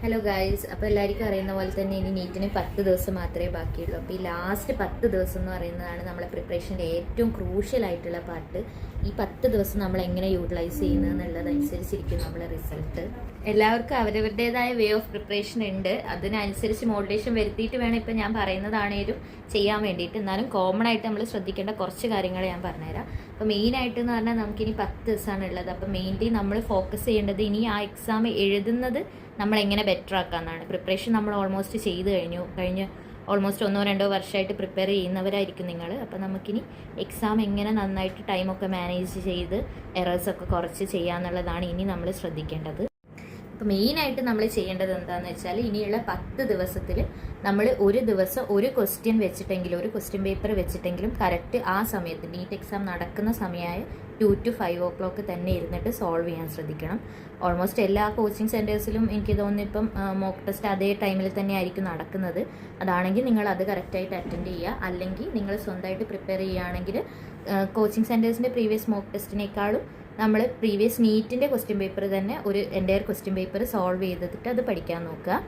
Hello guys, അപ്പോൾ എല്ലാവർക്കും അറിയുന്ന പോലെ തന്നെ ഇനി നീറ്റിന് 10 ദിവസം മാത്രമേ ബാക്കിയുള്ളൂ. അപ്പോൾ ഈ ലാസ്റ്റ് 10 ദിവസം എന്ന് പറയുന്നതാണ് നമ്മളെ പ്രിപ്പറേഷൻ്റെ ഏറ്റവും ക്രൂഷ്യലായിട്ടുള്ള പാർട്ട്. ഈ 10 ദിവസം നമ്മൾ എങ്ങനെ യൂട്ടിലൈസ് ചെയ്യുന്നത് എന്നുള്ളതനുസരിച്ചിരിക്കും നമ്മളെ റിസൾട്ട്. എല്ലാവർക്കും അവരവരുടേതായ വേ ഓഫ് പ്രിപ്പറേഷൻ ഉണ്ട്. അതിനനുസരിച്ച് മോഡുലേഷൻ വരുത്തിയിട്ട് വേണം ഇപ്പം ഞാൻ പറയുന്നതാണേലും ചെയ്യാൻ വേണ്ടിയിട്ട്. എന്നാലും കോമൺ ആയിട്ട് നമ്മൾ ശ്രദ്ധിക്കേണ്ട കുറച്ച് കാര്യങ്ങൾ ഞാൻ പറഞ്ഞുതരാം. അപ്പോൾ മെയിനായിട്ട് എന്ന് പറഞ്ഞാൽ നമുക്കിനി 10 ദിവസമാണ് ഉള്ളത്. അപ്പോൾ മെയിൻലി നമ്മൾ ഫോക്കസ് ചെയ്യേണ്ടത് ഇനി ആ എക്സാം എഴുതുന്നത് നമ്മൾ എങ്ങനെ ബെറ്റർ ആക്കാമെന്നാണ്. പ്രിപ്പറേഷൻ നമ്മൾ ഓൾമോസ്റ്റ് ചെയ്ത് കഴിഞ്ഞ് ഓൾമോസ്റ്റ് 1-2 വർഷമായിട്ട് പ്രിപ്പയർ ചെയ്യുന്നവരായിരിക്കും നിങ്ങൾ. അപ്പോൾ നമുക്കിനി എക്സാം എങ്ങനെ നന്നായിട്ട് ടൈമൊക്കെ മാനേജ് ചെയ്ത് എറേഴ്സൊക്കെ കുറച്ച് ചെയ്യാന്നുള്ളതാണ് ഇനി നമ്മൾ ശ്രദ്ധിക്കേണ്ടത്. അപ്പോൾ മെയിനായിട്ട് നമ്മൾ ചെയ്യേണ്ടത് എന്താണെന്ന് വെച്ചാൽ ഇനിയുള്ള 10 ദിവസത്തിൽ നമ്മൾ ഒരു ദിവസം ഒരു ക്വസ്റ്റ്യൻ വെച്ചിട്ടെങ്കിലും ഒരു ക്വസ്റ്റ്യൻ പേപ്പർ വെച്ചിട്ടെങ്കിലും കറക്റ്റ് ആ സമയത്ത് നീറ്റ് എക്സാം നടക്കുന്ന സമയമായ 2 to 5 o'clock തന്നെ ഇരുന്നിട്ട് സോൾവ് ചെയ്യാൻ ശ്രദ്ധിക്കണം. ഓൾമോസ്റ്റ് എല്ലാ കോച്ചിങ് സെൻറ്റേഴ്സിലും എനിക്ക് തോന്നുന്നു ഇപ്പം മോക്ക് ടെസ്റ്റ് അതേ ടൈമിൽ തന്നെ ആയിരിക്കും നടക്കുന്നത്. അതാണെങ്കിൽ നിങ്ങൾ അത് കറക്റ്റായിട്ട് അറ്റൻഡ് ചെയ്യുക. അല്ലെങ്കിൽ നിങ്ങൾ സ്വന്തമായിട്ട് പ്രിപ്പയർ ചെയ്യുകയാണെങ്കിൽ കോച്ചിങ് സെൻറ്റേഴ്സിൻ്റെ പ്രീവിയസ് മോക്ക് ടെസ്റ്റിനേക്കാളും നമ്മൾ പ്രീവിയസ് നീറ്റിൻ്റെ ക്വസ്റ്റ്യൻ പേപ്പർ തന്നെ ഒരു എൻ്റയർ ക്വസ്റ്റ്യൻ പേപ്പർ സോൾവ് ചെയ്തിട്ട് അത് പഠിക്കാൻ നോക്കുക.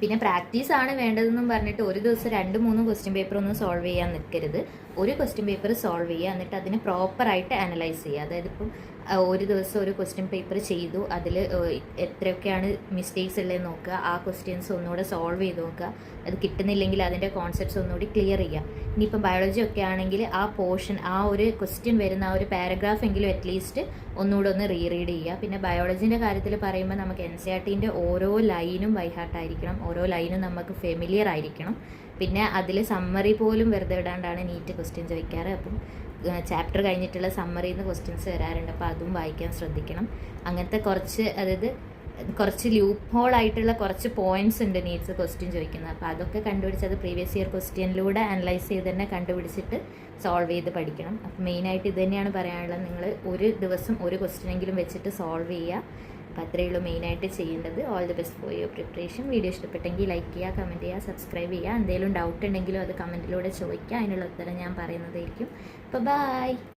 പിന്നെ പ്രാക്ടീസ് ആണ് വേണ്ടതെന്നും പറഞ്ഞിട്ട് ഒരു ദിവസം 2-3 ക്വസ്റ്റ്യൻ പേപ്പർ ഒന്നും സോൾവ് ചെയ്യാൻ നിൽക്കരുത്. ഒരു ക്വസ്റ്റ്യൻ പേപ്പർ സോൾവ് ചെയ്യുക, എന്നിട്ട് അതിനെ പ്രോപ്പറായിട്ട് അനലൈസ് ചെയ്യുക. അതായത് ഇപ്പം ഒരു ദിവസം ഒരു ക്വസ്റ്റ്യൻ പേപ്പർ ചെയ്തു, അതിൽ എത്രയൊക്കെയാണ് മിസ്റ്റേക്സ് ഉള്ളതെന്ന് നോക്കുക, ആ ക്വസ്റ്റ്യൻസ് ഒന്നുകൂടെ സോൾവ് ചെയ്ത് നോക്കുക. അത് കിട്ടുന്നില്ലെങ്കിൽ അതിൻ്റെ കോൺസെപ്റ്റ്സ് ഒന്നുകൂടി ക്ലിയർ ചെയ്യുക. ഇനിയിപ്പം ബയോളജി ഒക്കെ ആണെങ്കിൽ ആ പോർഷൻ, ആ ഒരു ക്വസ്റ്റ്യൻ വരുന്ന ആ ഒരു പാരഗ്രാഫ് എങ്കിലും അറ്റ്ലീസ്റ്റ് ഒന്നുകൂടെ ഒന്ന് റീഡ് ചെയ്യുക. പിന്നെ ബയോളജീൻ്റെ കാര്യത്തിൽ പറയുമ്പോൾ നമുക്ക് NCERTൻ്റെ ഓരോ ലൈനും ബൈഹാർട്ടായിരിക്കണം, ഓരോ ലൈനും നമുക്ക് ഫെമിലിയർ ആയിരിക്കണം. പിന്നെ അതിൽ സമ്മറി പോലും വെറുതെ ഇടാണ്ടാണ് നീറ്റ് ക്വസ്റ്റ്യൻ ചോദിക്കാറ്. അപ്പം ചാപ്റ്റർ കഴിഞ്ഞിട്ടുള്ള സമ്മറിയിൽ നിന്ന് ക്വസ്റ്റ്യൻസ് വരാറുണ്ട്. അപ്പോൾ അതും വായിക്കാൻ ശ്രദ്ധിക്കണം. അങ്ങനത്തെ കുറച്ച് ലൂപ്പ് ഹോൾ ആയിട്ടുള്ള കുറച്ച് പോയിന്റ്സ് ഉണ്ട് നീറ്റ്സ് ക്വസ്റ്റ്യൻ ചോദിക്കുന്നത്. അപ്പോൾ അതൊക്കെ കണ്ടുപിടിച്ച് അത് പ്രീവിയസ് ഇയർ ക്വസ്റ്റ്യനിലൂടെ അനലൈസ് ചെയ്ത് തന്നെ കണ്ടുപിടിച്ചിട്ട് സോൾവ് ചെയ്ത് പഠിക്കണം. അപ്പോൾ മെയിനായിട്ട് ഇത് തന്നെയാണ് പറയാനുള്ളത്. നിങ്ങൾ ഒരു ദിവസം ഒരു ക്വസ്റ്റ്യനെങ്കിലും വെച്ചിട്ട് സോൾവ് ചെയ്യുക. അപ്പോൾ അത്രയേ ഉള്ളൂ മെയിനായിട്ട് ചെയ്യേണ്ടത്. All the best for your preparation. Video ഇഷ്ടപ്പെട്ടെങ്കിൽ ലൈക്ക് ചെയ്യുക, കമൻറ്റ് ചെയ്യുക, സബ്സ്ക്രൈബ് ചെയ്യുക. എന്തെങ്കിലും ഡൗട്ട് ഉണ്ടെങ്കിലും അത് കമൻറ്റിലൂടെ ചോദിക്കുക. അതിനുള്ള ഉത്തരം ഞാൻ പറയുന്നതായിരിക്കും. അപ്പോൾ ബൈ.